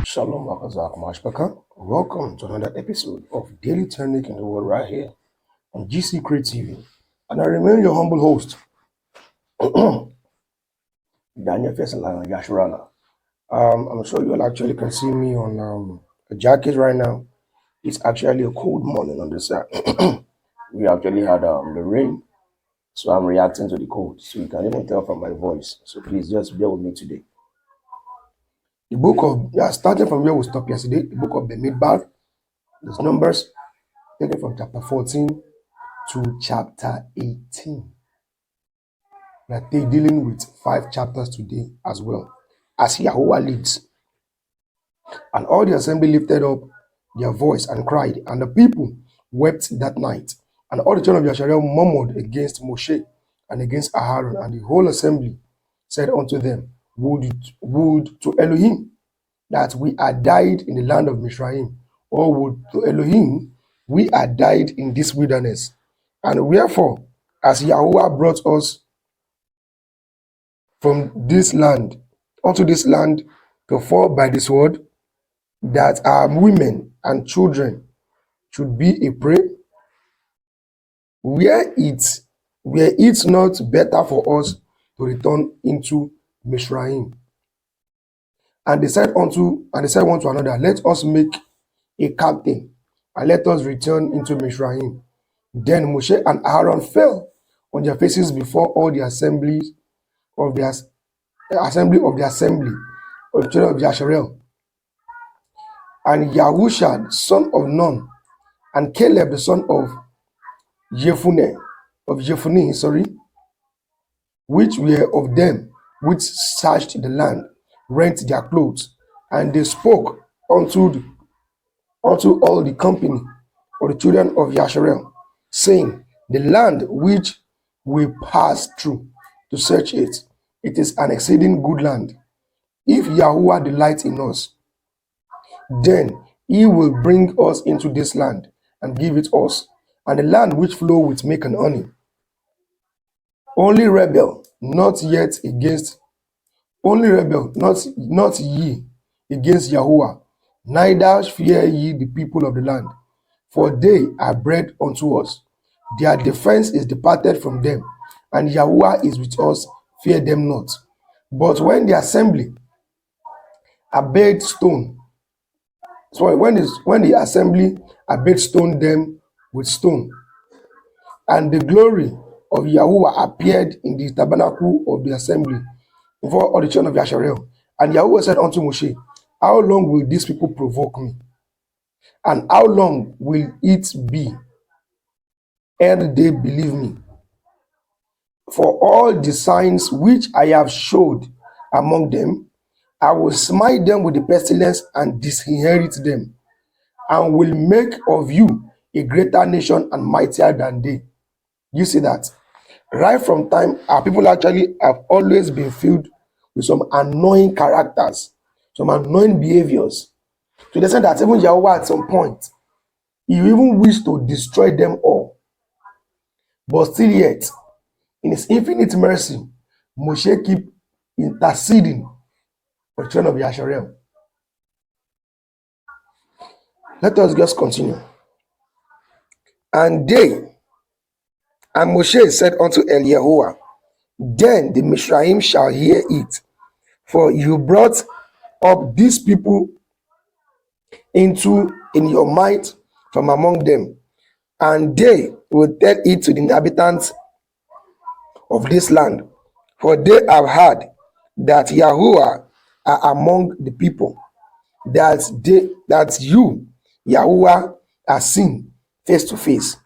Shalom, Akazak Mashpaka. Welcome to another episode of Daily Tonic in the World right here on GC Crate TV. And I remain your humble host, Daniel Fesala Yashurala. I'm sure you all actually can see me on a jacket right now. It's actually a cold morning on this side. We actually had the rain, so I'm reacting to the cold. So you can even tell from my voice. So please just bear with me today. The book of, starting from where we stopped yesterday, the book of Bemidbar, those numbers, taken from chapter 14 to chapter 18. We are dealing with 5 chapters today as well, as Yahweh leads. And all the assembly lifted up their voice and cried, and the people wept that night. And all the children of Yasharel murmured against Moshe and against Aaron, and the whole assembly said unto them, Would to Elohim that we had died in the land of Mizraim, or would to Elohim we had died in this wilderness. And wherefore, as Yahweh brought us from this land unto this land to fall by the sword, that our women and children should be a prey, were it not better for us to return into Mizraim? And they said one to another, Let us make a captain, and let us return into Mizraim. Then Moshe and Aaron fell on their faces before all the assembly of the assembly of the children of Yasharel. And Yahushua, son of Nun, and Caleb, the son of Jephunneh, which were of them which searched the land, rent their clothes, and they spoke unto all the company of the children of Yasharel, saying, The land which we passed through to search it, it is an exceeding good land. If Yahweh delights in us, then he will bring us into this land and give it us, and the land which flow with milk and honey. Only rebel not ye against Yahuwah, neither fear ye the people of the land, for they are bread unto us. Their defense is departed from them, and Yahuwah is with us, fear them not. But when the assembly abate stone, when the assembly abate stone them with stone, and the glory of Yahuwah appeared in the tabernacle of the assembly before all the children of Yasharel. And Yahuwah said unto Moshe, How long will these people provoke me? And how long will it be ere they believe me? For all the signs which I have showed among them, I will smite them with the pestilence and disinherit them, and will make of you a greater nation and mightier than they. You see that? Right from time, our people actually have always been filled with some annoying characters, some annoying behaviors, to the extent that even Yahweh at some point, he even wished to destroy them all. But still yet, in his infinite mercy, Moshe keep interceding for the children of Yasharel. Let us just continue. And Moshe said unto Eliyahuah, Then the Mizraim shall hear it, for you brought up these people in your might from among them, and they will tell it to the inhabitants of this land, for they have heard that Yahuwah are among the people, that you, Yahuwah, are seen face to face,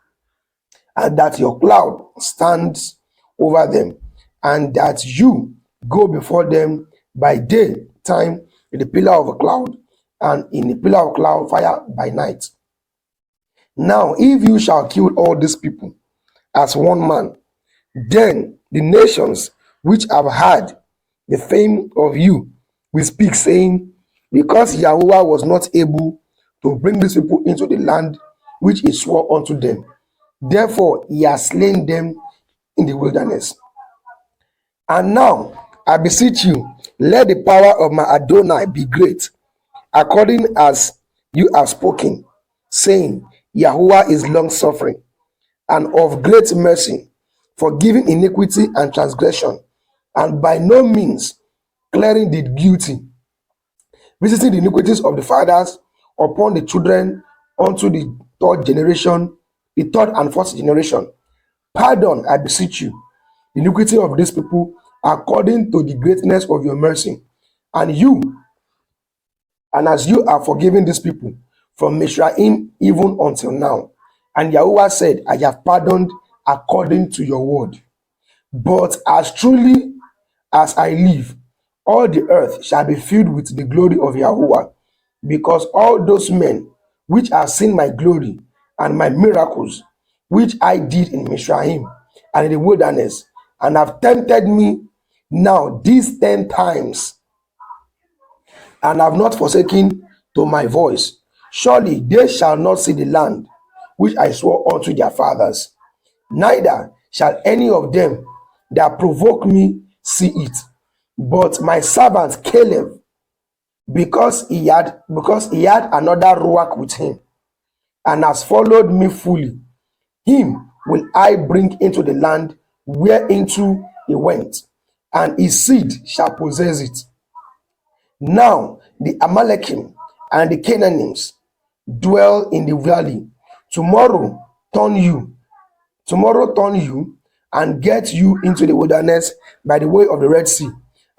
and that your cloud stands over them, and that you go before them by day time in the pillar of a cloud, and in the pillar of cloud fire by night. Now, if you shall kill all these people as one man, then the nations which have heard the fame of you will speak, saying, because Yahweh was not able to bring these people into the land which he swore unto them, therefore he has slain them in the wilderness. And now I beseech you, let the power of my Adonai be great, according as you have spoken, saying, Yahweh is long suffering and of great mercy, forgiving iniquity and transgression, and by no means clearing the guilty, visiting the iniquities of the fathers upon the children unto the third generation, the third and fourth generation. Pardon, I beseech you, the iniquity of these people according to the greatness of your mercy, and you, and as you are forgiving these people from Mizraim even until now. And Yahweh said, I have pardoned according to your word. But as truly as I live, all the earth shall be filled with the glory of Yahweh, because all those men which have seen my glory and my miracles, which I did in Mizraim and in the wilderness, and have tempted me now these 10 times, and have not forsaken to my voice, surely they shall not see the land which I swore unto their fathers, neither shall any of them that provoke me see it. But my servant Caleb, because he had another ruach with him, and has followed me fully, him will I bring into the land whereinto he went, and his seed shall possess it. Now the Amalekim and the Canaanites dwell in the valley. Tomorrow turn you and get you into the wilderness by the way of the Red Sea.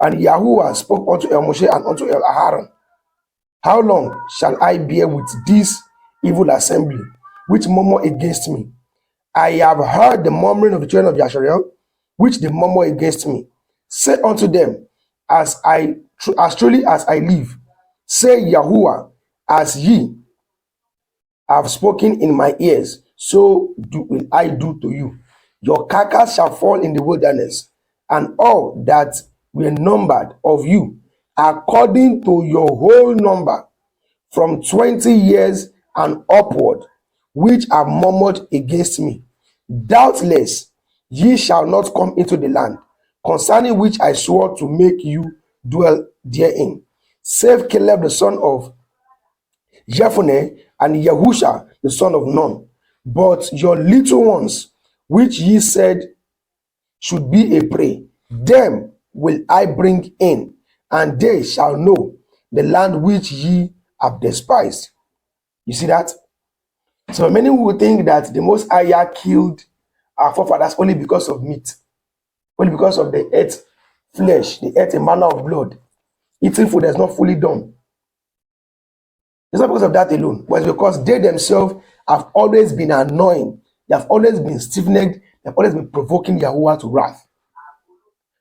And Yahuwah spoke unto El Moshe and unto El Aharon, how long shall I bear with this evil assembly which murmur against me? I have heard the murmuring of the children of Yasharel, which they murmur against me. Say unto them, as truly as I live, say Yahuwah, as ye have spoken in my ears, so will I do to you. Your carcass shall fall in the wilderness, and all that were numbered of you, according to your whole number, from 20 years and upward, which have murmured against me. Doubtless ye shall not come into the land, concerning which I swore to make you dwell therein, save Caleb the son of Jephunneh and Yahusha the son of Nun. But your little ones, which ye said should be a prey, them will I bring in, and they shall know the land which ye have despised. You see that? So many will think that the Most High killed our forefathers only because of meat, only because of the earth flesh, the earth a manner of blood, eating food that's not fully done. It's not because of that alone, but it's because they themselves have always been annoying. They have always been stiff-necked. They have always been provoking Yahuwah to wrath.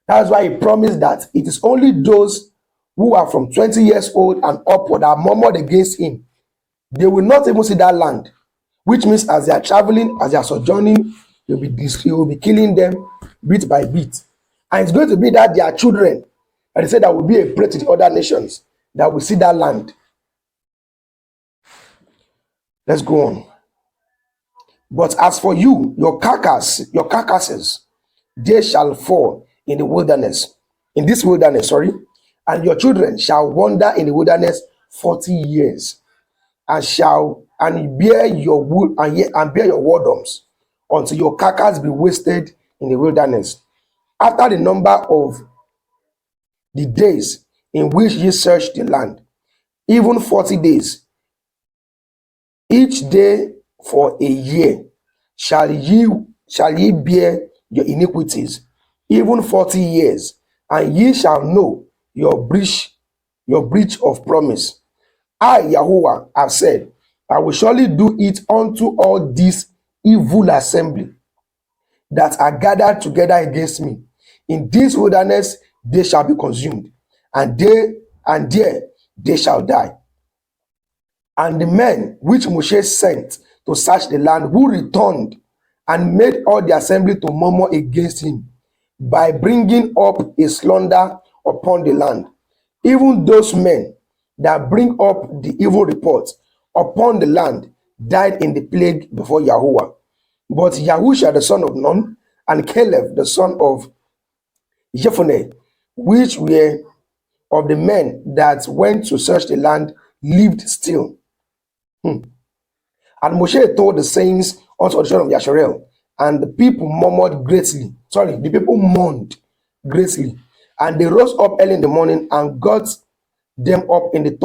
That's why he promised that it is only those who are from 20 years old and upward that are murmured against him. They will not even see that land, which means as they are traveling, as they are sojourning, he will be killing them bit by bit. And it's going to be that their children, and they said that will be a prey to the other nations that will see that land. Let's go on. But as for you, your carcasses, they shall fall in the wilderness, in this wilderness, and your children shall wander in the wilderness 40 years, and bear your wood and bear your wardums, until your carcass be wasted in the wilderness. After the number of the days in which ye search the land, even 40 days, each day for a year, shall ye bear your iniquities, even 40 years, and ye shall know your breach of promise. I, Yahuwah, have said, I will surely do it unto all this evil assembly that are gathered together against me. In this wilderness they shall be consumed, and there they shall die. And the men which Moshe sent to search the land, who returned and made all the assembly to murmur against him by bringing up a slander upon the land. Even those men that bring up the evil report upon the land died in the plague before Yahuwah. But Yahusha the son of Nun and Caleb the son of Jephunneh, which were of the men that went to search the land, lived still. And Moshe told the saints unto the children of Yasharel, and the people murmured greatly. Sorry, the people mourned greatly. And they rose up early in the morning and got them up into the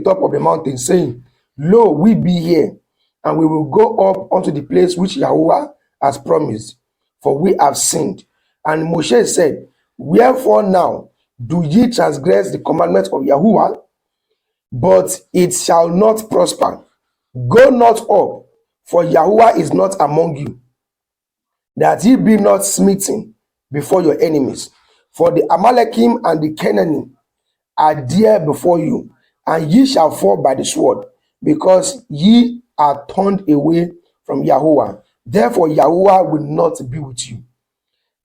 top of the mountain, saying, Lo, we be here, and we will go up unto the place which Yahuwah has promised, for we have sinned. And Moshe said, Wherefore now do ye transgress the commandment of Yahuwah? But it shall not prosper. Go not up, for Yahuwah is not among you, that ye be not smitten before your enemies. For the Amalekim and the Canaanite are there before you, and ye shall fall by the sword, because ye are turned away from Yahuwah. Therefore Yahuwah will not be with you.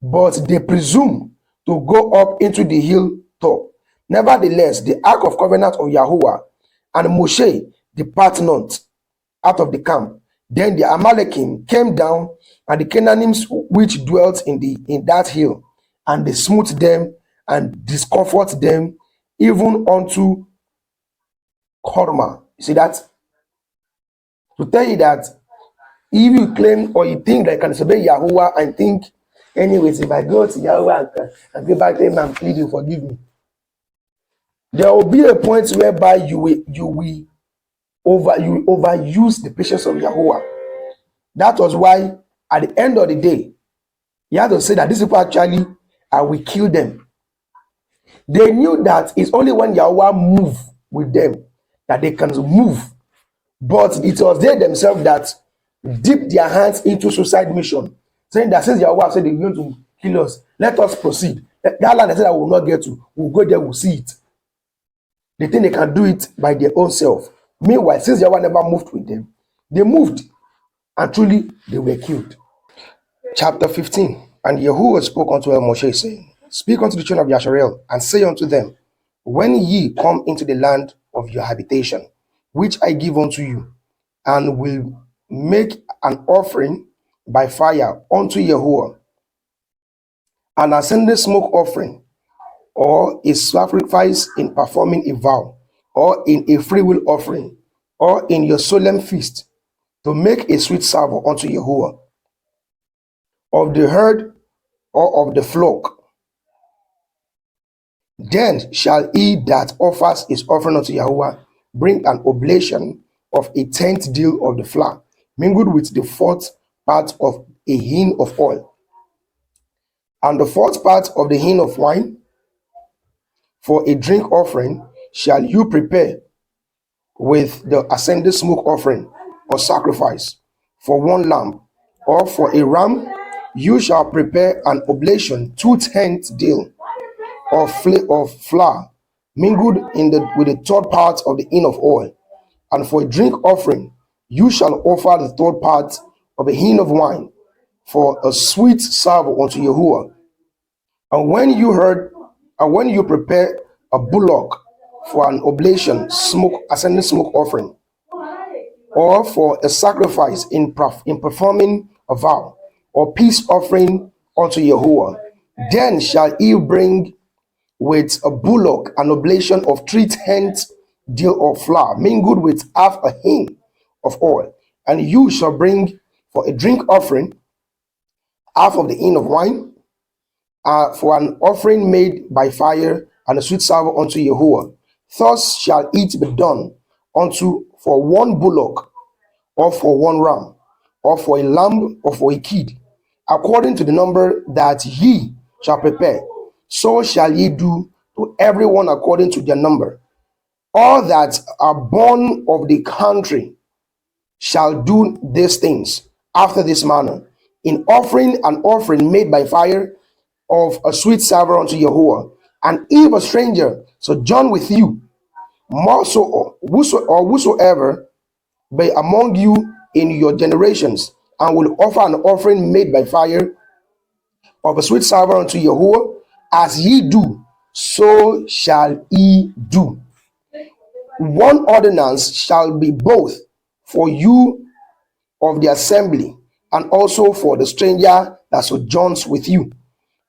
But they presume to go up into the hilltop. Nevertheless, the ark of covenant of Yahuwah and Moshe depart not out of the camp. Then the Amalekim came down, and the Canaanites which dwelt in that hill, and they smote them and discomfort them even unto Hormah. You see that? To tell you that if you claim or you think that you can disobey Yahuwah and think, anyways, if I go to Yahuwah and go back to him and plead, you forgive me, there will be a point whereby you will overuse the patience of Yahuwah. That was why at the end of the day, you have to say that these people actually will kill them. They knew that it's only when Yahuwah move with them that they can move. But it was they themselves that dipped their hands into suicide mission, saying that since Yahuwah said they're going to kill us, let us proceed. That land they said I will not get to, we'll go there, we'll see it. They think they can do it by their own self. Meanwhile, since Yahuwah never moved with them, they moved, and truly they were killed. Chapter 15. And Yahuwah spoke unto Moshe, saying, Speak unto the children of Yasharel, and say unto them, When ye come into the land of your habitation, which I give unto you, and will make an offering by fire unto Yahuwah, an ascending smoke offering, or a sacrifice in performing a vow, or in a freewill offering, or in your solemn feast, to make a sweet savour unto Yahuwah, of the herd or of the flock, then shall he that offers his offering unto Yahuwah bring an oblation of a tenth deal of the flour, mingled with the fourth part of a hin of oil, and the fourth part of the hin of wine. For a drink offering shall you prepare with the ascending smoke offering or sacrifice. For one lamb or for a ram, you shall prepare an oblation 2/10 deal of flour, mingled with the third part of the hin of oil. And for a drink offering, you shall offer the third part of a hin of wine, for a sweet savour unto Yahuwah. And when you prepare a bullock for an oblation, ascending smoke offering, or for a sacrifice in performing a vow, or peace offering unto Yahuwah, then shall you bring with a bullock an oblation of 3/10 deal of flour, mingled with half a hin of oil. And you shall bring for a drink offering half of the hin of wine, for an offering made by fire, and a sweet savour unto Yahuwah. Thus shall it be done unto for one bullock, or for one ram, or for a lamb, or for a kid, according to the number that ye shall prepare. So shall ye do to everyone according to their number. All that are born of the country shall do these things after this manner, in offering an offering made by fire of a sweet savour unto Yahuwah. And if a stranger sojourn with you, more so or whosoever be among you in your generations, and will offer an offering made by fire of a sweet savour unto Yahuwah. As ye do, so shall ye do. One ordinance shall be both for you of the assembly, and also for the stranger that sojourns with you.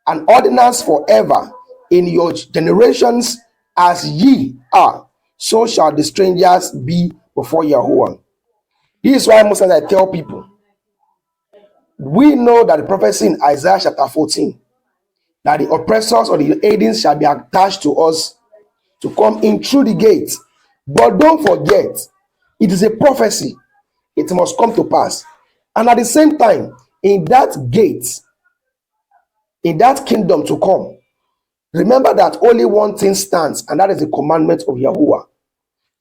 An ordinance forever in your generations, as ye are, so shall the strangers be before Yahuwah. This is why most times I tell people, we know that the prophecy in Isaiah chapter 14, that the oppressors or the aliens shall be attached to us to come in through the gate. But don't forget, it is a prophecy. It must come to pass. And at the same time, in that gate, in that kingdom to come, remember that only one thing stands, and that is the commandment of Yahuwah.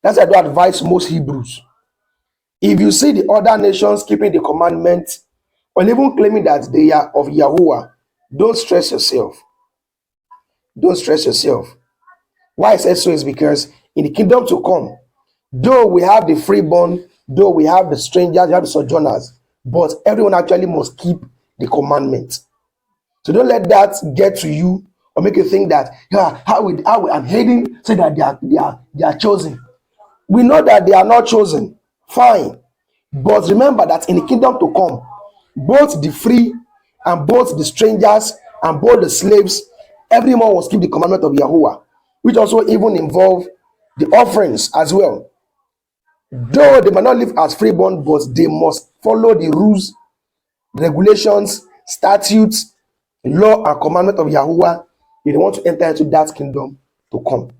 That's why I do advise most Hebrews. If you see the other nations keeping the commandment, or even claiming that they are of Yahuwah, don't stress yourself. Don't stress yourself. Why I said so is because in the kingdom to come, though we have the freeborn, though we have the strangers, we have the sojourners, but everyone actually must keep the commandment. So don't let that get to you or make you think that, yeah, I'm hating, say that they are chosen. We know that they are not chosen. Fine. But remember that in the kingdom to come, both the free and both the strangers and both the slaves, everyone must keep the commandment of Yahuwah, which also even involve the offerings as well. Though they might not live as freeborn, but they must follow the rules, regulations, statutes, law, and commandment of Yahuwah if they want to enter into that kingdom to come.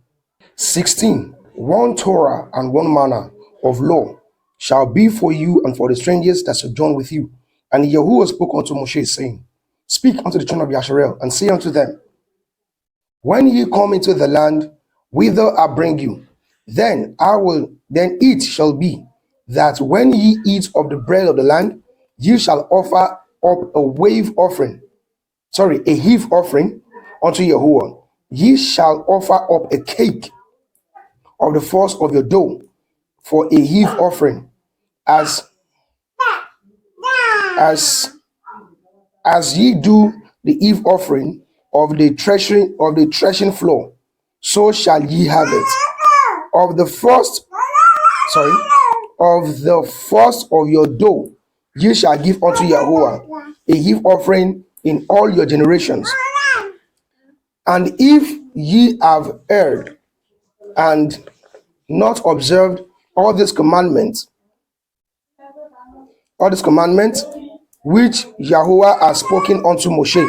16. One Torah and one manner of law shall be for you and for the strangers that sojourn with you. And Yahuwah spoke unto Moshe, saying, Speak unto the children of Yasharel, and say unto them, When ye come into the land whither I bring you, then it shall be that when ye eat of the bread of the land, ye shall offer up a heave offering unto Yahuwah. Ye shall offer up a cake of the first of your dough for a heave offering, as ye do the heave offering of the threshing floor, so shall ye have it. Of the first of your dough ye shall give unto Yahuwah a heave offering in all your generations. And if ye have erred and not observed all these commandments which Yahuwah has spoken unto Moshe,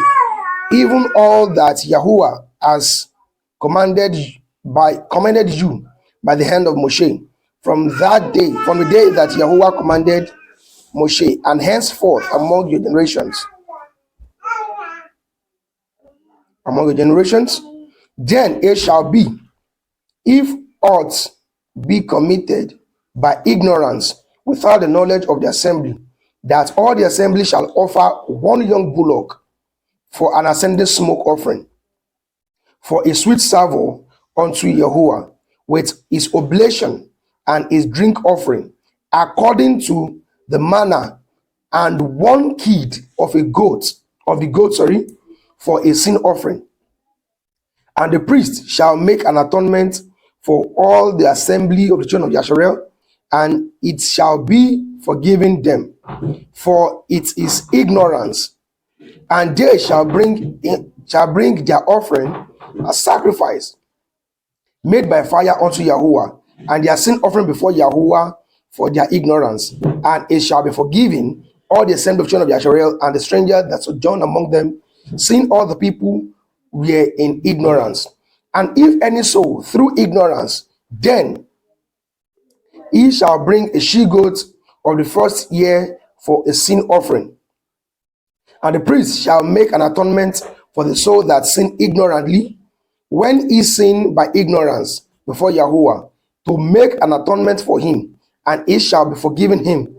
even all that Yahuwah has commanded you by the hand of Moshe, from the day that Yahuwah commanded Moshe, and henceforth among your generations, then it shall be, if aught be committed by ignorance without the knowledge of the assembly, that all the assembly shall offer one young bullock for an ascending smoke offering, for a sweet savour unto Yahuwah, with his oblation and his drink offering, according to the manner, and one kid of the goat, for a sin offering. And the priest shall make an atonement for all the assembly of the children of Yasharel, and it shall be forgiven them, for it is ignorance. And they shall bring their offering, a sacrifice made by fire unto Yahuwah, and their sin offering before Yahuwah for their ignorance. And it shall be forgiven all the assembly of children of Yasharel and the stranger that sojourn among them, seeing all the people were in ignorance. And if any soul through ignorance, then he shall bring a she-goat of the first year for a sin offering. And the priest shall make an atonement for the soul that sinned ignorantly, when he sinned by ignorance before Yahuwah, to make an atonement for him, and it shall be forgiven him.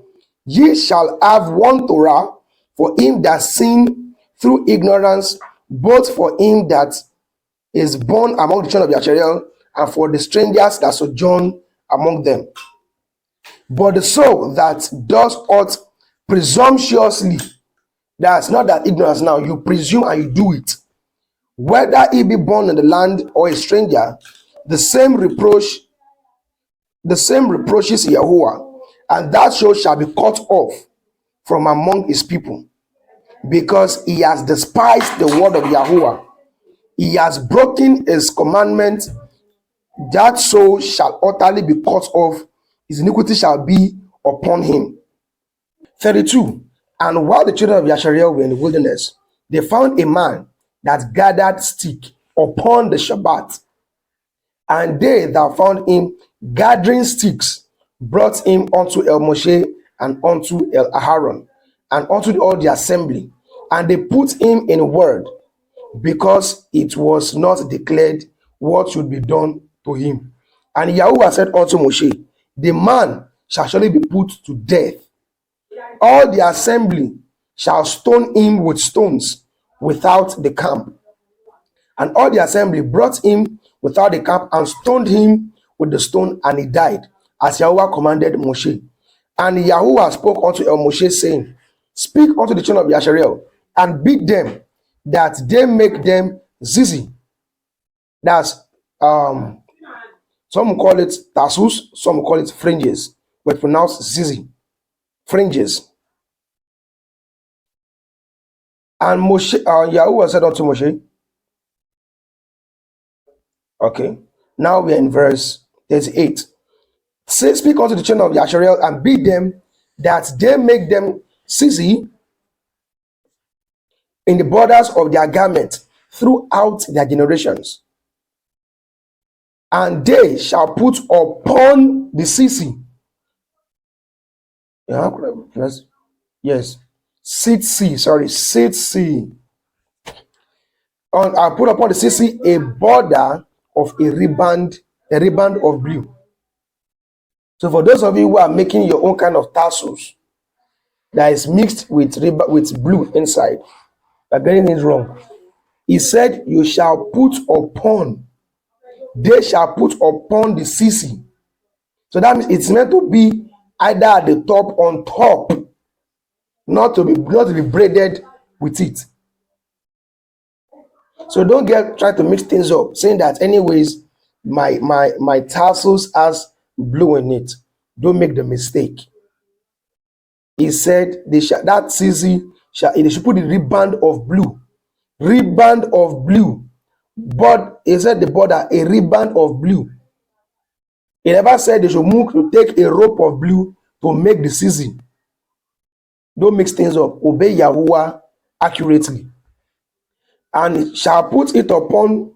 Ye shall have one Torah for him that sinned through ignorance, both for him that is born among the children of Yasharel, and for the strangers that sojourn among them. But the soul that does aught presumptuously, that's not that ignorance now, you presume and you do it, whether he be born in the land or a stranger, the same reproach, the same reproaches Yahuwah, and that soul shall be cut off from among his people, because he has despised the word of Yahuwah. He has broken his commandment. That soul shall utterly be cut off. His iniquity shall be upon him. 32. And while the children of Yashareel were in the wilderness, they found a man that gathered stick upon the Shabbat. And they that found him gathering sticks brought him unto El Moshe and unto El Aharon and unto all the assembly. And they put him in word, because it was not declared what should be done to him. And Yahuwah said unto Moshe, the man shall surely be put to death. All the assembly shall stone him with stones without the camp. And all the assembly brought him without the camp and stoned him with the stone, and he died, as Yahuwah commanded Moshe. And Yahuwah spoke unto El Moshe, saying, speak unto the children of Yashareel, and bid them that they make them zizi. That's some call it tassels, some call it fringes, but pronounced zizi, fringes. And Moshe, Yahuwah said unto Moshe, okay, now we are in verse 38. Say, speak unto the children of Yashareel, and bid them that they make them zizi in the borders of their garment throughout their generations. And they shall put upon the sisi. Yes, sit C. Sorry, sit C. I put upon the sisi a border of a riband of blue. So for those of you who are making your own kind of tassels that is mixed with blue inside, you're getting it wrong. He said, you shall put upon, they shall put upon the sisi. So that means it's meant to be either at the top, on top, not to be braided with it. So don't try to mix things up, saying that anyways, my tassels has blue in it. Don't make the mistake. He said they should put the riband of blue. Riband of blue. But he said the border, a riband of blue. He never said they should move to take a rope of blue to make the season. Don't mix things up. Obey Yahuwah accurately. And shall put it upon,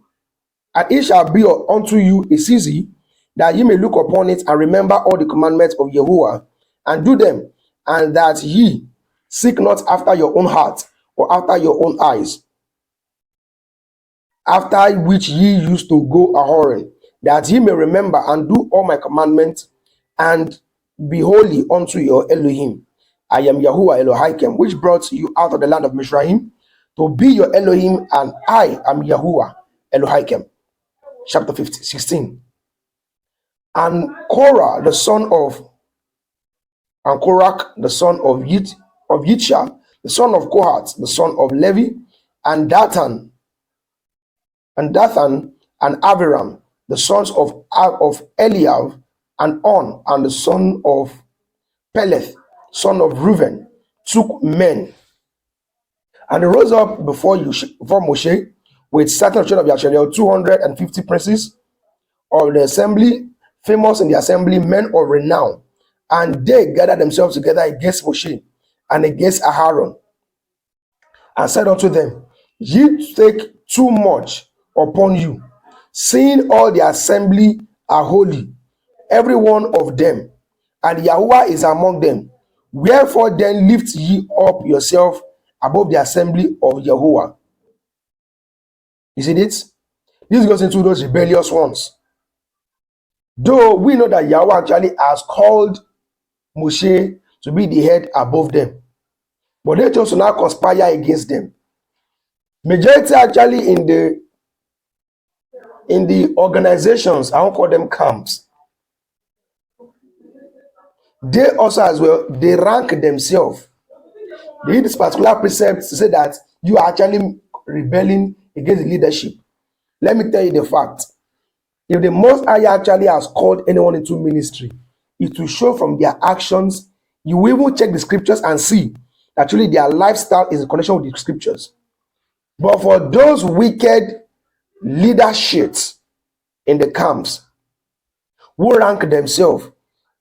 and it shall be unto you a season, that ye may look upon it and remember all the commandments of Yahuwah and do them, and that ye seek not after your own heart or after your own eyes, after which ye used to go a whoring, that ye may remember and do all my commandments and be holy unto your Elohim. I am Yahuwah Elohim, which brought you out of the land of Mizraim to be your Elohim, and I am Yahuwah Elohim. Chapter 16. And Korah, the son of the son of Yitcha, the son of Kohath, the son of Levi, and Dathan and Abiram, the sons of Eliab, and On, and the son of Peleth, son of Reuben, took men, and they rose up before Moshe with certain children of Yashareel, 250 princes of the assembly, famous in the assembly, men of renown. And they gathered themselves together against Moshe and against Aharon, and said unto them, ye take too much upon you, seeing all the assembly are holy, every one of them, and Yahuwah is among them. Wherefore then lift ye up yourself above the assembly of Yahuwah. You see this? This goes into those rebellious ones. Though we know that Yahweh actually has called Moshe to be the head above them, but they chose to now conspire against them. Majority actually in the organizations, I won't call them camps, They also as well, they rank themselves. They use this particular precept to say that you are actually rebelling against the leadership. Let me tell you the fact. If the Most High actually has called anyone into ministry, it will show from their actions. You will even check the scriptures and see that actually their lifestyle is in connection with the scriptures. But for those wicked leaderships in the camps who rank themselves,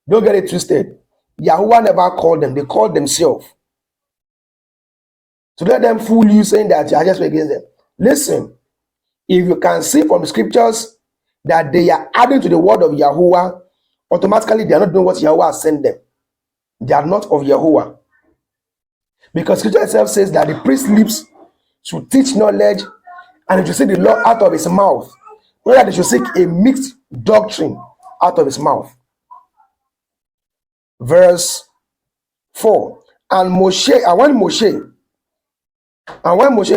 don't get it twisted. Yahuwah never called them, they called themselves. So let them fool you saying that you are just against them. Listen, if you can see from the scriptures that they are adding to the word of Yahuwah, automatically they are not doing what Yahuwah has sent them. They are not of Yahuwah. Because scripture itself says that the priest's lips should teach knowledge and he should say the law out of his mouth. Not that they should seek a mixed doctrine out of his mouth. Verse 4. And when Moshe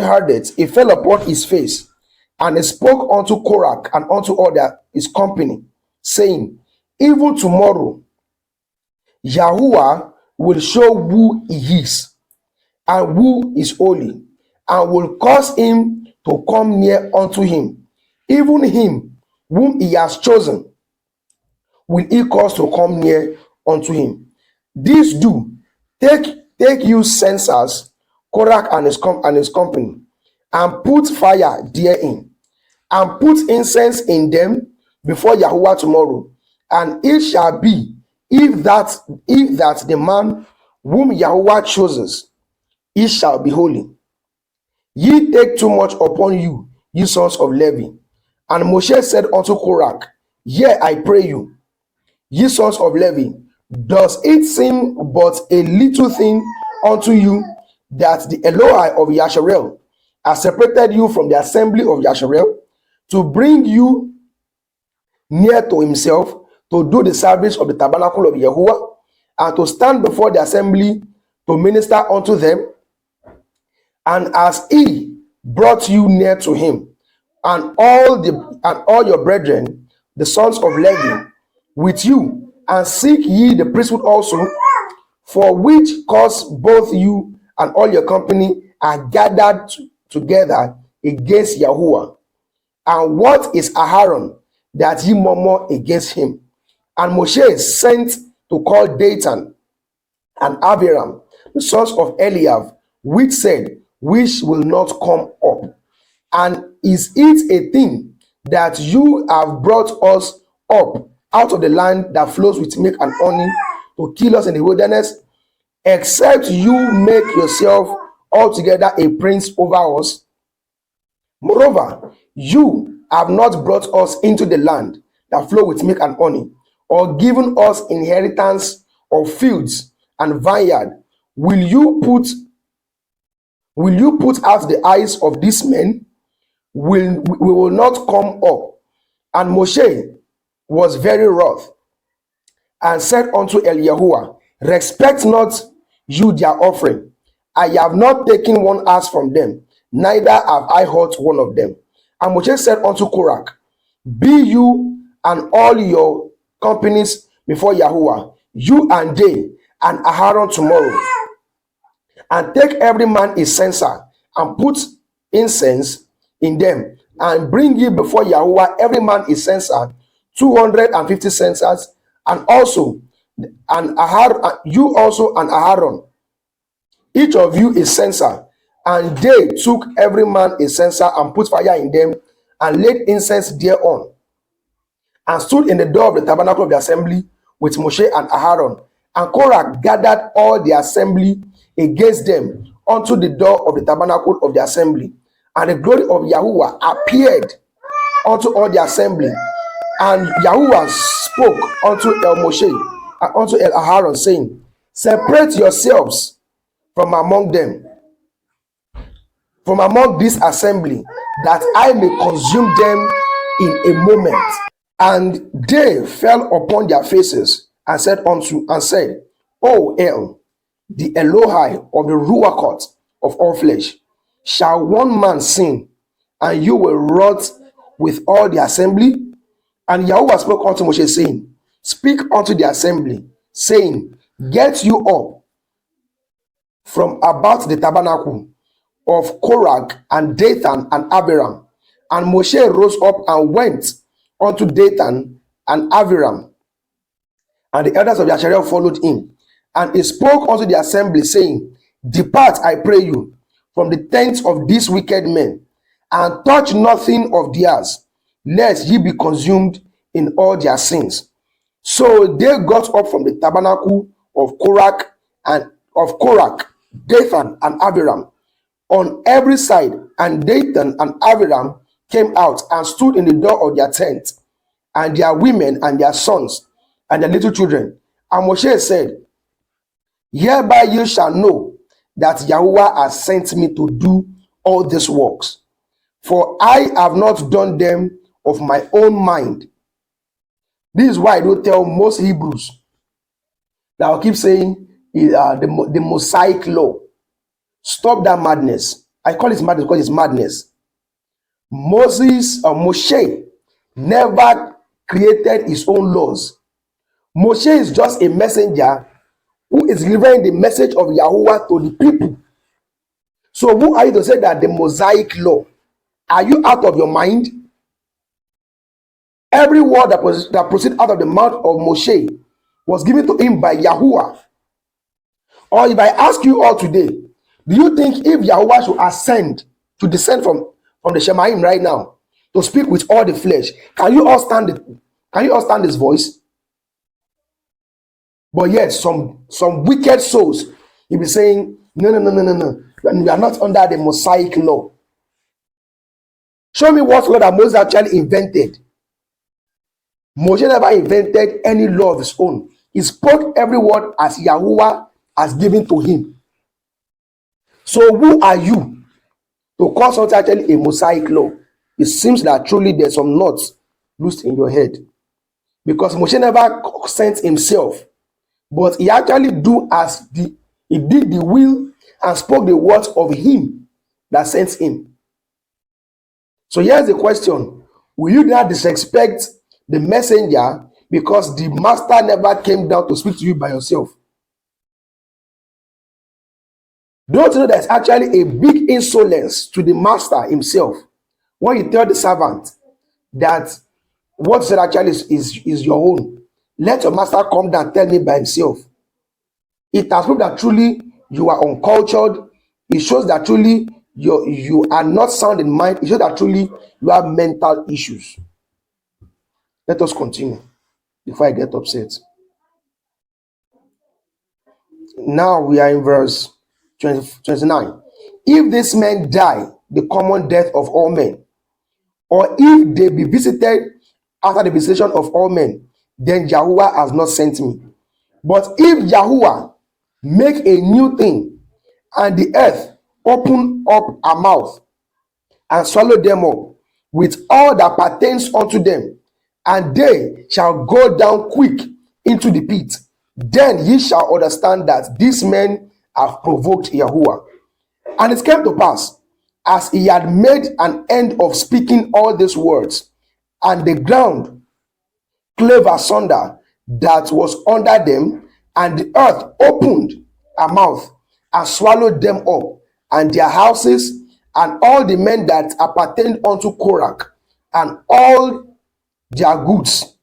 heard it, he fell upon his face, and he spoke unto Korah and unto all his company, saying, even tomorrow Yahuwah will show who he is, and who is holy, and will cause him to come near unto him. Even him whom he has chosen will he cause to come near unto him. This do, take you censers, Korah and his company, and put fire therein, and put incense in them before Yahuwah tomorrow. And it shall be, if that the man whom Yahuwah chooses, he shall be holy. Ye take too much upon you, ye sons of Levi. And Moshe said unto Korah, yea, I pray you, ye sons of Levi, does it seem but a little thing unto you that the Elohai of Yasharel has separated you from the assembly of Yasharel to bring you near to himself, to do the service of the tabernacle of Yahuwah, and to stand before the assembly to minister unto them? And as he brought you near to him, and all your brethren, the sons of Levi, with you, and seek ye the priesthood also, for which cause both you and all your company are gathered together against Yahuwah. And what is Aharon that ye murmur against him? And Moshe sent to call Dathan and Abiram, the sons of Eliab, which said, which will not come up. And is it a thing that you have brought us up out of the land that flows with milk and honey to kill us in the wilderness, except you make yourself altogether a prince over us? Moreover, you have not brought us into the land that flow with milk and honey, or given us inheritance of fields and vineyard. Will you put out the eyes of these men? We will not come up. And Moshe was very wroth, and said unto Yahuwah, respect not you their offering. I have not taken one ass from them, neither have I hurt one of them. And Moshe said unto Korah, be you and all your companies before Yahuwah, you and they, and Aharon tomorrow, and take every man a censer, and put incense in them, and bring ye before Yahuwah every man a censer, 250 censers, and also you also and Aharon, each of you a censer. And they took every man a censer, and put fire in them, and laid incense thereon, and stood in the door of the tabernacle of the assembly with Moshe and Aharon. And Korah gathered all the assembly against them unto the door of the tabernacle of the assembly. And the glory of Yahuwah appeared unto all the assembly. And Yahuwah spoke unto Moshe and unto Aharon, saying, separate yourselves from among them, from among this assembly, that I may consume them in a moment. And they fell upon their faces, and said, O El, the Elohai of the Ruachot of all flesh, shall one man sin, and you will rot with all the assembly? And Yahweh spoke unto Moshe, saying, speak unto the assembly, saying, Get you up from about the tabernacle of Korah and Dathan and Abiram. And Moshe rose up and went unto Dathan and Abiram, and the elders of Yasharel followed him. And he spoke unto the assembly, saying, Depart, I pray you, from the tents of these wicked men, and touch nothing of theirs, lest ye be consumed in all their sins. So they got up from the tabernacle of Korah, Dathan and Abiram, on every side, and Dathan and Abiram came out and stood in the door of their tent, and their women and their sons and their little children. And Moshe said, Hereby you shall know that Yahweh has sent me to do all these works, for I have not done them of my own mind. This is why I don't tell most Hebrews that I'll keep saying the Mosaic law. Stop that madness. I call it madness because it's madness. Moshe never created his own laws. Moshe is just a messenger who is delivering the message of Yahweh to the people. So who are you to say that the Mosaic law? Are you out of your mind? Every word that proceeded out of the mouth of Moshe was given to him by Yahweh. Or if I ask you all today, do you think if Yahweh should descend from the Shemaim right now to speak with all the flesh, can you all stand it? Can you all stand his voice? But yet, some wicked souls will be saying, no. We are not under the Mosaic law. Show me what law that Moses actually invented. Moshe never invented any law of his own. He spoke every word as Yahweh has given to him. So who are you to call something actually a Mosaic law? It seems that truly there's some knots loose in your head. Because Moshe never sent himself, but he actually he did the will and spoke the words of him that sent him. So here's the question: will you not disrespect the messenger because the master never came down to speak to you by yourself? Don't you know there's actually a big insolence to the master himself when you tell the servant that what said actually is your own? Let your master come down and tell me by himself. It has proved that truly you are uncultured. It shows that truly you are not sound in mind. It shows that truly you have mental issues. Let us continue before I get upset. Now we are in verse 29. If this men die the common death of all men, or if they be visited after the visitation of all men, then Yahuwah has not sent me. But if Yahuwah make a new thing, and the earth open up her mouth, and swallow them up, with all that pertains unto them, and they shall go down quick into the pit, then ye shall understand that these men have provoked Yahuwah. And it came to pass, as he had made an end of speaking all these words, and the ground clave asunder that was under them, and the earth opened her mouth and swallowed them up, and their houses, and all the men that appertained unto Korah, and all their goods.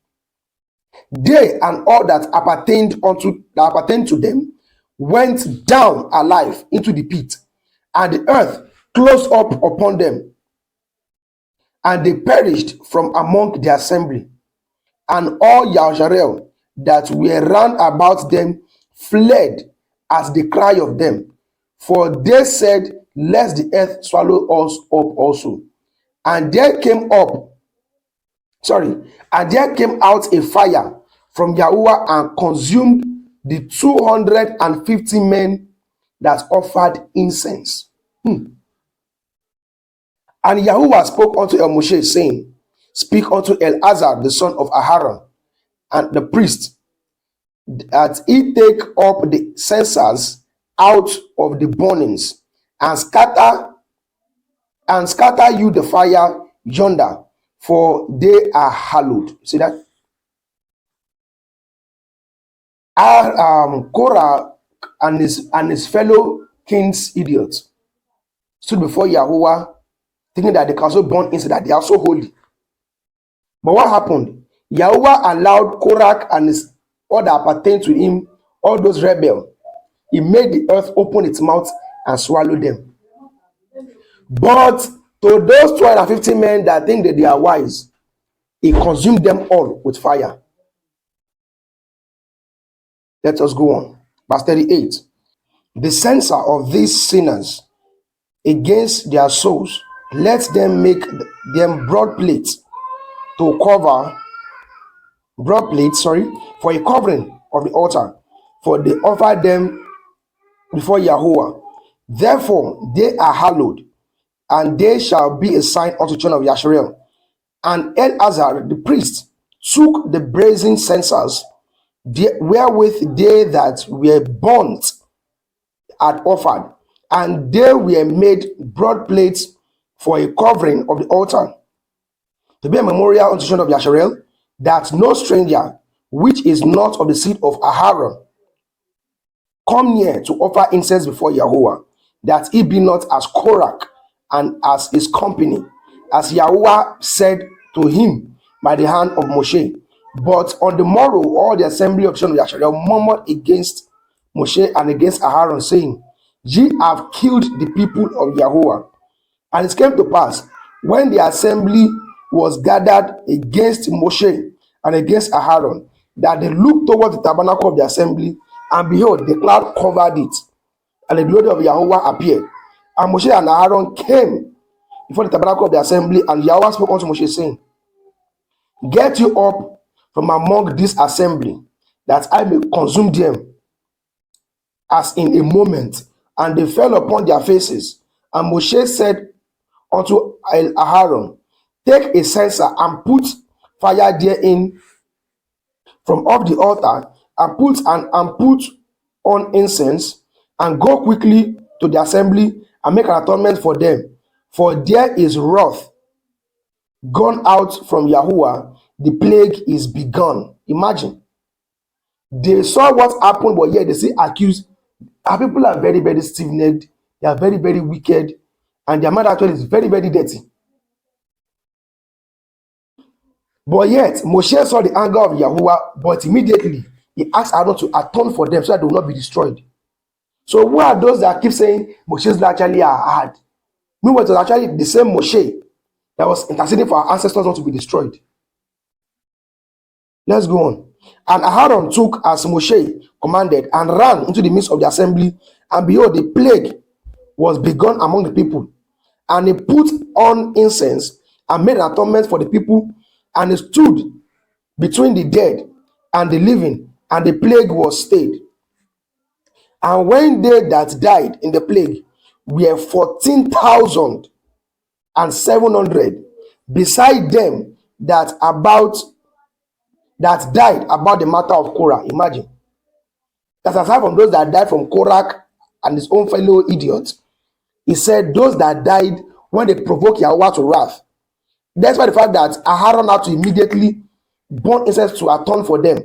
They and all that appertained to them went down alive into the pit, and the earth closed up upon them, and they perished from among the assembly. And all Yasharel that were round about them fled at the cry of them, for they said, Lest the earth swallow us up also. And there came out a fire from Yahuwah and consumed the 250 men that offered incense. And Yahuwah spoke unto Moshe, saying, Speak unto Eleazar the son of Aharon, and the priest, that he take up the censers out of the burnings, and scatter you the fire yonder, for they are hallowed. See that? Korah and his fellow kings idiots stood before Yahuwah, thinking that they can also burn incense, that they are so holy. But what happened? Yahuwah allowed Korah and his all that appertained to him, all those rebels. He made the earth open its mouth and swallow them. But to those 250 men that think that they are wise, he consumed them all with fire. Let us go on. Verse 38. The censor of these sinners against their souls, let them make them broad plates, for a covering of the altar, for they offer them before Yahuwah. Therefore they are hallowed, and they shall be a sign unto the children of Yasharel. And Eleazar the priest took the brazen censers wherewith they that were burnt had offered, and they were made broad plates for a covering of the altar, to be a memorial unto the children of Yasharel, that no stranger which is not of the seed of Aharon come near to offer incense before Yahuwah, that he be not as Korah and as his company, as Yahuwah said to him by the hand of Moshe. But on the morrow, all the assembly of children of Yasharel murmured against Moshe and against Aharon, saying, Ye have killed the people of Yahuwah. And it came to pass, when the assembly was gathered against Moshe and against Aharon, that they looked toward the tabernacle of the assembly, and behold, the cloud covered it, and the glory of Yahuwah appeared. And Moshe and Aharon came before the tabernacle of the assembly, and Yahuwah spoke unto Moshe, saying, Get you up from among this assembly, that I may consume them as in a moment. And they fell upon their faces. And Moshe said unto Aharon, Take a censer and put fire therein from off the altar, and put on incense, and go quickly to the assembly and make an atonement for them. For there is wrath gone out from Yahuwah, the plague is begun. Imagine. They saw what happened, but yet they still accuse. Our people are very, very stiff-necked. They are very, very wicked. And their mind actually is very, very dirty. But yet, Moshe saw the anger of Yahuwah, but immediately he asked Aaron to atone for them so that they will not be destroyed. So who are those that keep saying Moshe's actually are hard? Meanwhile, it was actually the same Moshe that was interceding for our ancestors not to be destroyed. Let's go on. And Aaron took as Moshe commanded and ran into the midst of the assembly, and behold, the plague was begun among the people. And he put on incense and made an atonement for the people, and he stood between the dead and the living, and the plague was stayed. And when they that died in the plague were 14,700, beside them that died about the matter of Korah. Imagine. That's aside from those that died from Korah and his own fellow idiots. He said those that died when they provoked Yahweh to wrath. That's why the fact that Aharon had to immediately burn incense to atone for them.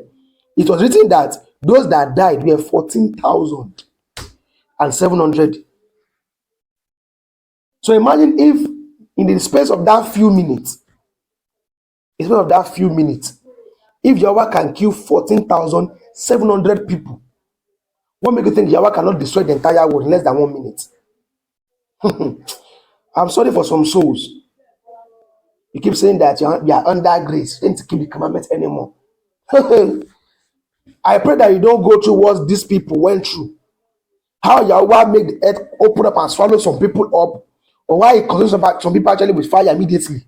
It was written that those that died were 14,700. So imagine if in the space of that few minutes, if Yahweh can kill 14,700 people, what makes you think Yahweh cannot destroy the entire world in less than 1 minute? I'm sorry for some souls. You keep saying that you are under grace, you don't keep the commandments anymore. I pray that you don't go through what these people went through. How Yahweh made the earth open up and swallow some people up, or why he consumed some people actually with fire immediately.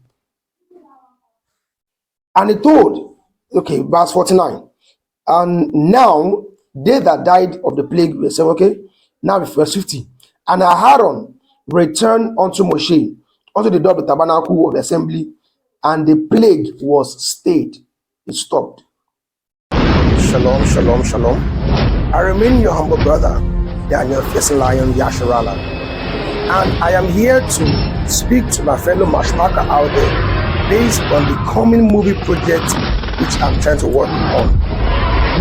And he told, okay, verse 49, and now they that died of the plague were saying, okay, now verse 50, and Aharon returned unto Moshe, unto the door of the tabernacle of the assembly, and the plague was stayed. It stopped. Shalom, shalom, shalom. I remain your humble brother, Daniel Fierce Lion Yasharala, and I am here to speak to my fellow matchmaker out there based on the coming movie project which I'm trying to work on.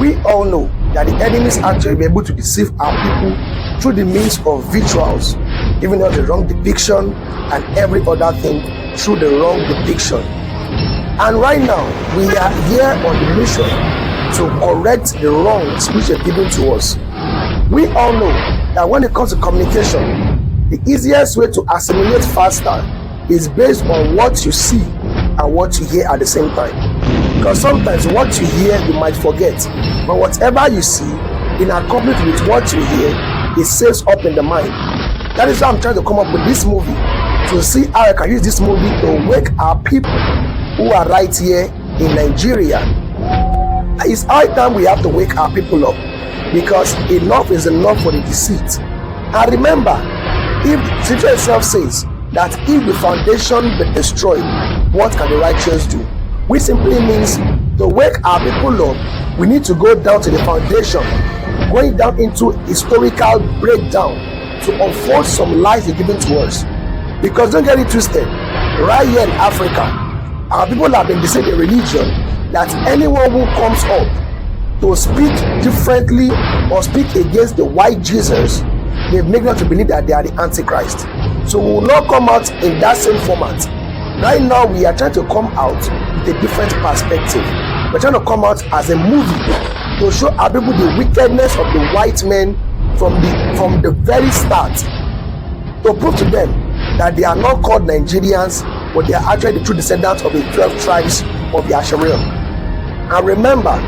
We all know that the enemies actually be able to deceive our people through the means of rituals, giving us the wrong depiction and every other thing through the wrong depiction. And right now, we are here on the mission to correct the wrongs which are given to us. We all know that when it comes to communication, the easiest way to assimilate faster is based on what you see and what you hear at the same time. Because sometimes what you hear you might forget, but whatever you see in accordance with what you hear, it stays up in the mind. That is why I'm trying to come up with this movie, to see how I can use this movie to wake our people who are right here in Nigeria. It's high time we have to wake our people up, because enough is enough for the deceit. And remember, if the scripture itself says that if the foundation be destroyed, what can the righteous do? Which simply means to wake our people up, we need to go down to the foundation, going down into historical breakdown to unfold some lies they're given to us. Because don't get it twisted, right here in Africa, our people have been deceived in religion that anyone who comes up to speak differently or speak against the white Jesus, they make them to believe that they are the Antichrist. So we will not come out in that same format. Right now, we are trying to come out with a different perspective. We're trying to come out as a movie to show our people the wickedness of the white men from the very start, to prove to them that they are not called Nigerians, but they are actually the true descendants of the 12 tribes of the Asharim. And remember,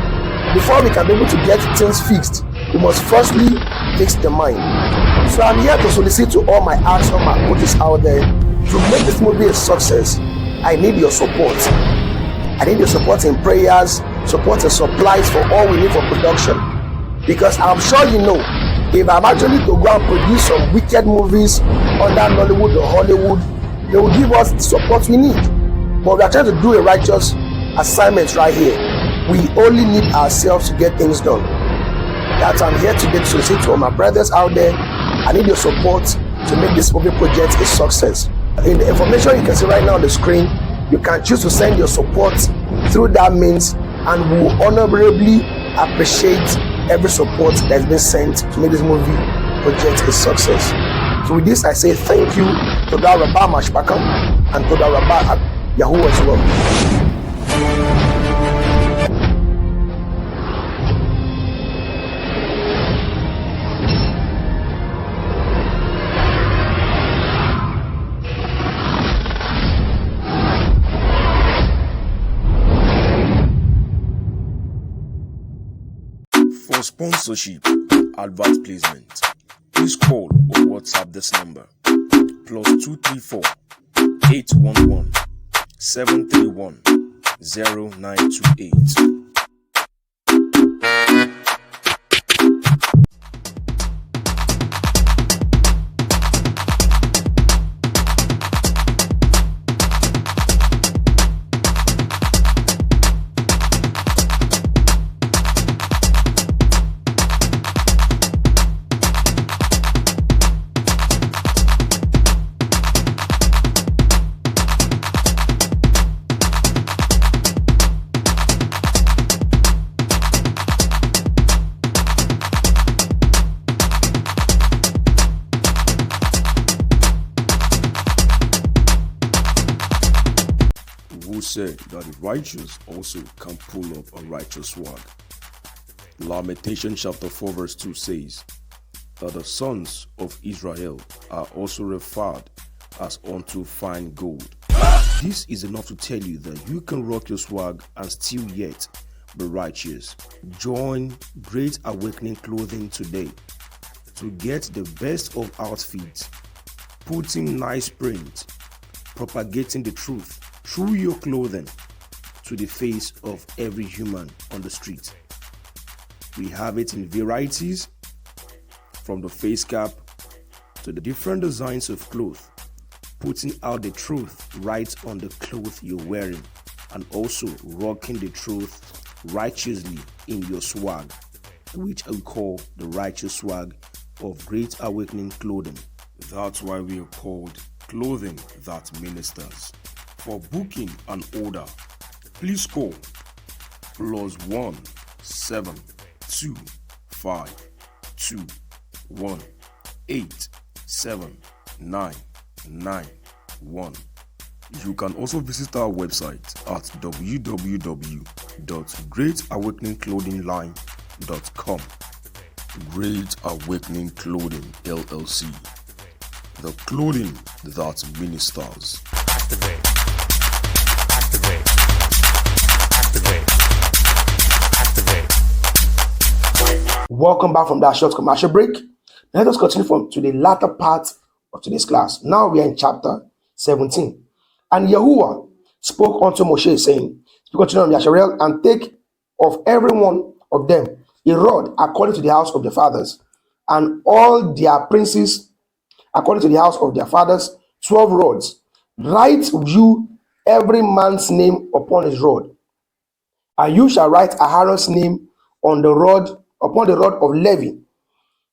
before we can be able to get things fixed, we must firstly fix the mind. So I'm here to solicit to all my arts and my coaches out there to make this movie a success. I need your support. I need your support in prayers, support and supplies for all we need for production. Because I'm sure you know, if I'm actually to go and produce some wicked movies under Nollywood or Hollywood, they will give us the support we need. But we are trying to do a righteous assignment right here. We only need ourselves to get things done. That's I'm here today to solicit to all my brothers out there. I need your support to make this movie project a success. In the information you can see right now on the screen, you can choose to send your support through that means, and we will honorably appreciate every support that has been sent to make this movie project a success. So with this, I say thank you to the Rabba Mashpaka and to the Rabba Yahoo as well. For sponsorship, advert placement, please call or WhatsApp this number +234 811 731 0928. Who said that the righteous also can pull up a righteous sword? Lamentation chapter 4 verse 2 says that the sons of Israel are also referred as unto fine gold. This is enough to tell you that you can rock your swag and still yet be righteous. Join Great Awakening Clothing today to get the best of outfits, putting nice print, propagating the truth through your clothing to the face of every human on the street. We have it in varieties, from the face cap to the different designs of clothes, putting out the truth right on the clothes you're wearing, and also rocking the truth righteously in your swag, which we call the righteous swag of Great Awakening Clothing. That's why we are called Clothing That Ministers. For booking and order, please call +1 7 2 521879991. You can also visit our website at www.greatawakeningclothingline.com. Great Awakening Clothing LLC, the clothing that ministers. Activate. Activate. Activate. Activate. Welcome back from that short commercial break. Let us continue to the latter part of today's class. Now we are in chapter 17. And Yahuwah spoke unto Moshe, saying, Speak unto them of Yasharel, and take of every one of them a rod according to the house of their fathers, and all their princes according to the house of their fathers, 12 rods. Write you every man's name upon his rod, and you shall write Aaron's name on the rod, upon the rod of Levi.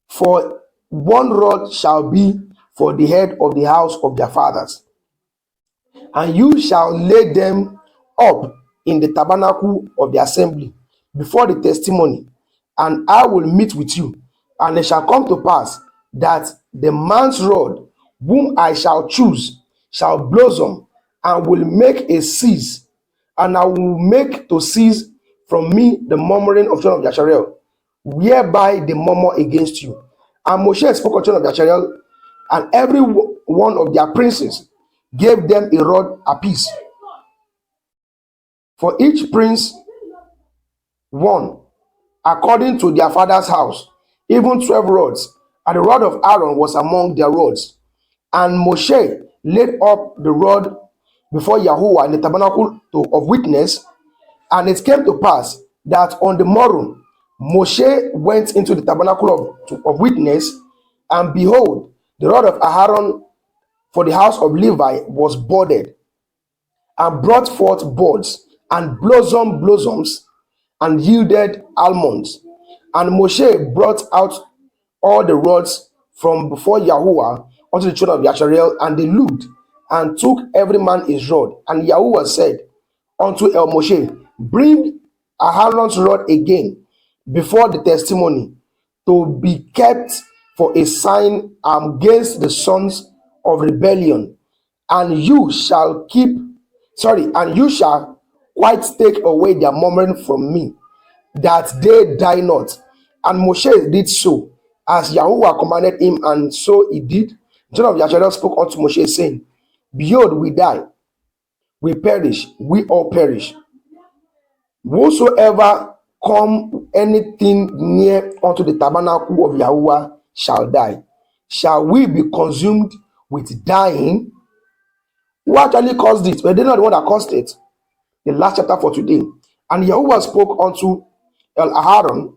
For one rod shall be for the head of the house of their fathers. And you shall lay them up in the tabernacle of the assembly before the testimony, and I will meet with you. And it shall come to pass that the man's rod, whom I shall choose, shall blossom, and will make a cease, and I will make to cease from me the murmuring of children of Yasharel, whereby they murmur against you. And Moshe spoke unto children of Yasharel, and every one of their princes gave them a rod apiece, for each prince one, according to their father's house, even 12 rods. And the rod of Aaron was among their rods. And Moshe laid up the rod before Yahuwah in the tabernacle of witness. And it came to pass that on the morrow Moshe went into the tabernacle of witness, and behold, the rod of Aaron for the house of Levi was budded, and brought forth buds, and blossoms, and yielded almonds. And Moshe brought out all the rods from before Yahuwah unto the children of Yasharel, and they looked, and took every man his rod. And Yahuwah said unto El Moshe, Bring Aaron's rod again before the testimony, to be kept for a sign against the sons of rebellion. And you shall and you shall quite take away their murmuring from me, that they die not. And Moshe did so, as Yahuwah commanded him, and so he did. The children of Yasharel spoke unto Moshe, saying, Behold, we die, we perish, we all perish. Whosoever come anything near unto the tabernacle of Yahuwah shall die. Shall we be consumed with dying? Who actually caused it? But they're not the one that caused it. The last chapter for today. And Yahuwah spoke unto Aaron,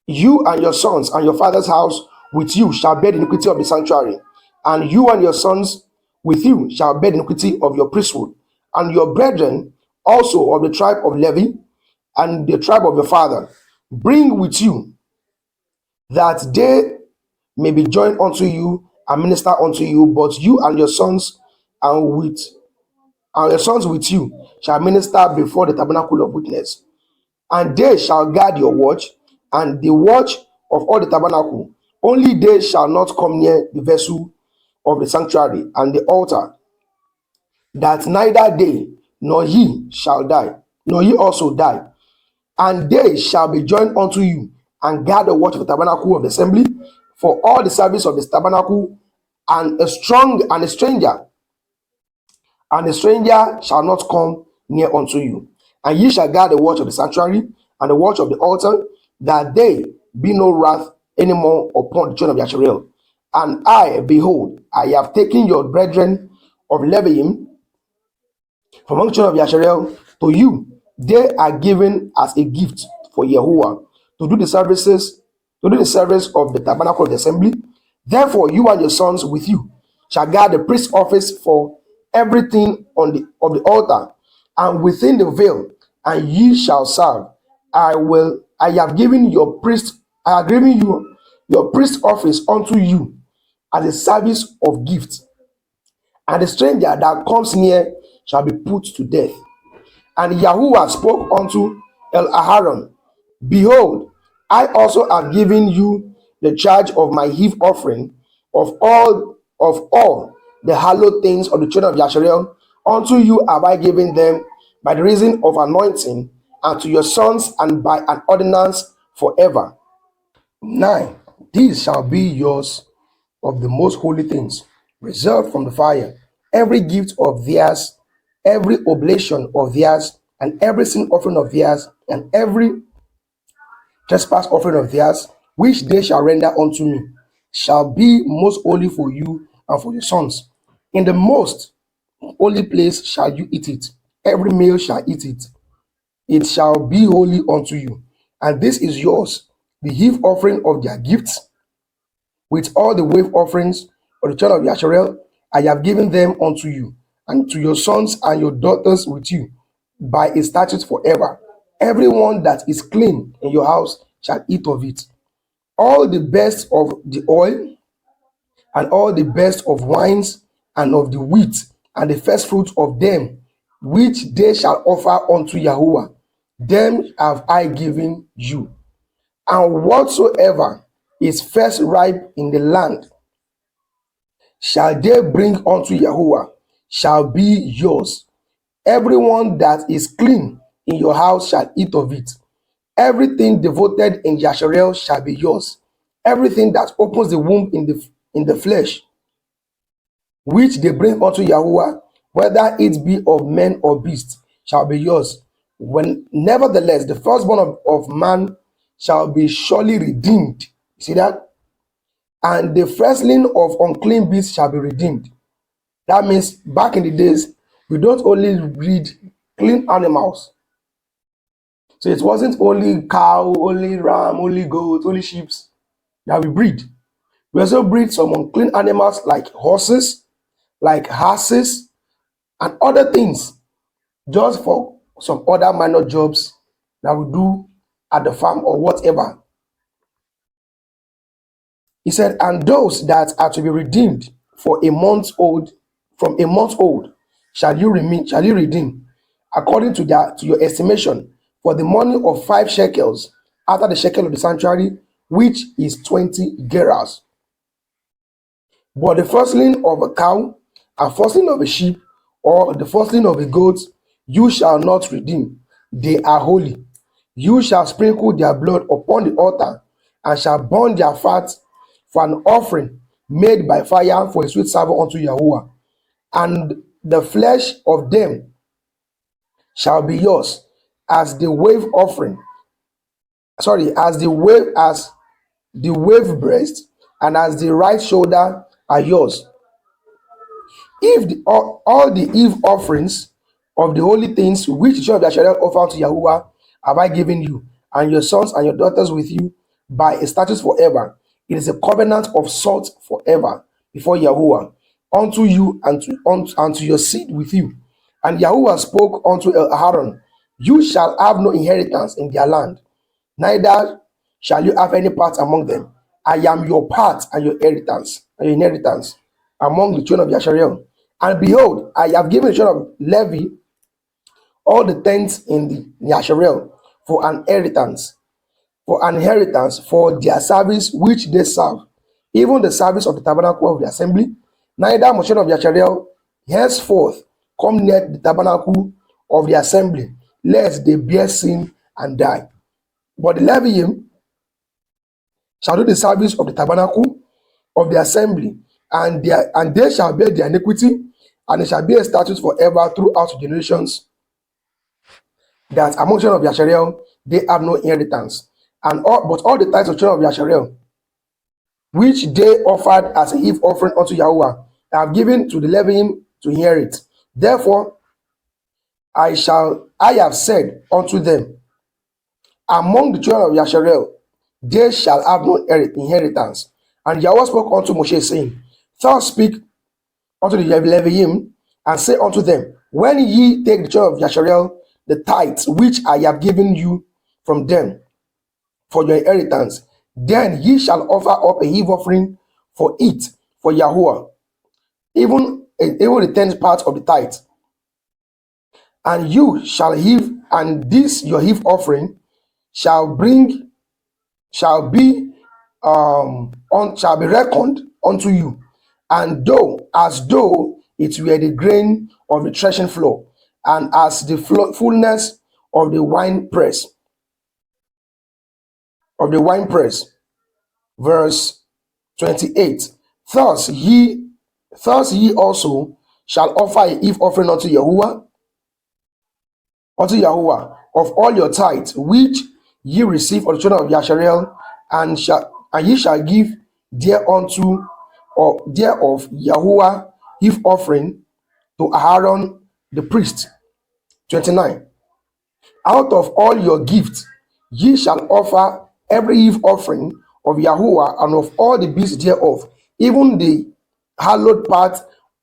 You and your sons and your father's house with you shall bear the iniquity of the sanctuary, and you and your sons with you shall bear the iniquity of your priesthood, and your brethren also of the tribe of Levi and the tribe of your father bring with you, that they may be joined unto you and minister unto you. But you and your sons with you shall minister before the tabernacle of witness, and they shall guard your watch and the watch of all the tabernacle. Only they shall not come near the vessel of the sanctuary and the altar, that neither they nor ye shall die, nor ye also die. And they shall be joined unto you, and guard the watch of the tabernacle of the assembly, for all the service of this tabernacle, and a stranger shall not come near unto you. And ye shall guard the watch of the sanctuary and the watch of the altar, that there be no wrath any more upon the children of Yasharel. And I, behold, I have taken your brethren of Leviim from among the children of Yasharel to you. They are given as a gift for Yahuwah to do the service of the tabernacle of the assembly. Therefore, you and your sons with you shall guard the priest's office for everything of the altar and within the veil, and ye shall serve. I have given you your priest office unto you as a service of gift. And the stranger that comes near shall be put to death. And Yahuwah spoke unto Aaron, Behold, I also have given you the charge of my heave offering of all the hallowed things of the children of Yasharel. Unto you have I given them by the reason of anointing, and to your sons and by an ordinance forever. 9. These shall be yours of the most holy things, reserved from the fire, every gift of theirs, every oblation of theirs, and every sin offering of theirs, and every trespass offering of theirs, which they shall render unto me, shall be most holy for you and for your sons. In the most holy place shall you eat it. Every male shall eat it. It shall be holy unto you. And this is yours, the heave offering of their gifts, with all the wave offerings of the children of Yasharel. I have given them unto you, and to your sons and your daughters with you, by a statute forever. Everyone that is clean in your house shall eat of it. All the best of the oil, and all the best of wines, and of the wheat, and the first fruits of them, which they shall offer unto Yahuwah, them have I given you. And whatsoever is first ripe in the land shall they bring unto Yahuwah, shall be yours. Everyone that is clean in your house shall eat of it. Everything devoted in Yasharel shall be yours. Everything that opens the womb in the flesh, which they bring unto Yahuwah, whether it be of men or beasts, shall be yours. When nevertheless the firstborn of man shall be surely redeemed. See that? And the firstling of unclean beasts shall be redeemed. That means back in the days, we don't only breed clean animals. So it wasn't only cow, only ram, only goat, only sheep that we breed. We also breed some unclean animals like horses, like asses, and other things, just for some other minor jobs that we do at the farm or whatever. He said, and those that are to be redeemed for a month old, from a month old, shall you redeem, according to your estimation, for the money of 5 shekels, after the shekel of the sanctuary, which is 20 gerahs. But the firstling of a cow, and firstling of a sheep, or the firstling of a goat, you shall not redeem. They are holy. You shall sprinkle their blood upon the altar, and shall burn their fat for an offering made by fire for a sweet savour unto Yahuwah. And the flesh of them shall be yours, as the wave offering, as the wave breast, and as the right shoulder are yours. If all the eve offerings of the holy things which the children of Israel offer to Yahuwah have I given you, and your sons and your daughters with you, by a statute forever. It is a covenant of salt forever before Yahuwah, unto you and to your seed with you. And Yahuwah spoke unto Aaron, you shall have no inheritance in their land, neither shall you have any part among them. I am your part and your inheritance among the children of Yasharel. And behold, I have given the children of Levi all the tents in the Yasharel for an inheritance for their service which they serve, even the service of the tabernacle of the assembly. Neither must children of Yasharel henceforth come near the tabernacle of the assembly, lest they bear sin and die. But the Leviim shall do the service of the tabernacle of the assembly, and they shall bear their iniquity, and it shall be a statute forever throughout generations, that among children of Yasharel they have no inheritance. But all the tithes of children of Yasharel, which they offered as a heave offering unto Yahuwah, I have given to the Leviim to inherit. Therefore I have said unto them, among the children of Yasharel, they shall have no inheritance. And Yahweh spoke unto Moshe, saying, thus speak unto the Leviim, and say unto them, when ye take the children of Yasharel, the tithes which I have given you from them for your inheritance, then ye shall offer up a heave offering for it for Yahuwah, even the 10th part of the tithe. And you shall heave, and this your heave offering shall bring shall be shall be reckoned unto you, and though as though it were the grain of the threshing floor, and as the fullness of the winepress. Verse 28. Thus ye also shall offer a heave offering unto Yahuwah of all your tithes which ye receive of the children of Yasharel, and ye shall give thereunto or thereof Yahuwah heave offering to Aaron the priest. 29. Out of all your gifts ye shall offer every heave offering of Yahuwah, and of all the beasts thereof, even the hallowed part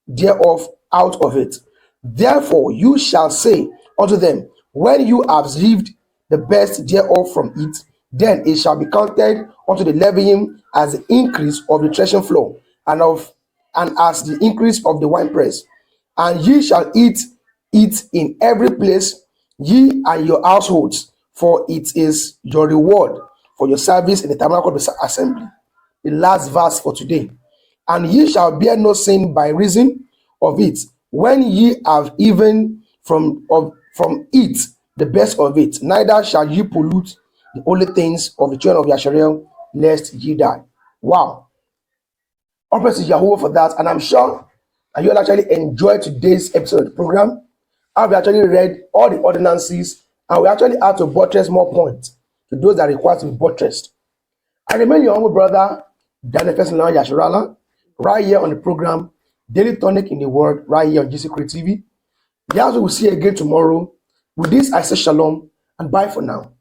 thereof out of it. Therefore you shall say unto them, when you have received the best thereof from it, then it shall be counted unto the levying as the increase of the threshing floor, and as the increase of the winepress. And ye shall eat it in every place, ye and your households, for it is your reward for your service in the tabernacle of the assembly. The last verse for today. And ye shall bear no sin by reason of it, when ye have even from it the best of it, neither shall ye pollute the holy things of the children of Yasharel, lest ye die. Wow. All praise to Yahweh for that. And I'm sure that you will actually enjoy today's episode of the program. I've actually read all the ordinances, and we actually have to buttress more points to those that require to be buttressed. I remain your humble brother, Daniel Fesson Yasharala, right here on the program, Daily Tonic in the Word, right here on GC Creative TV. The house will see you again tomorrow. With this, I say shalom and bye for now.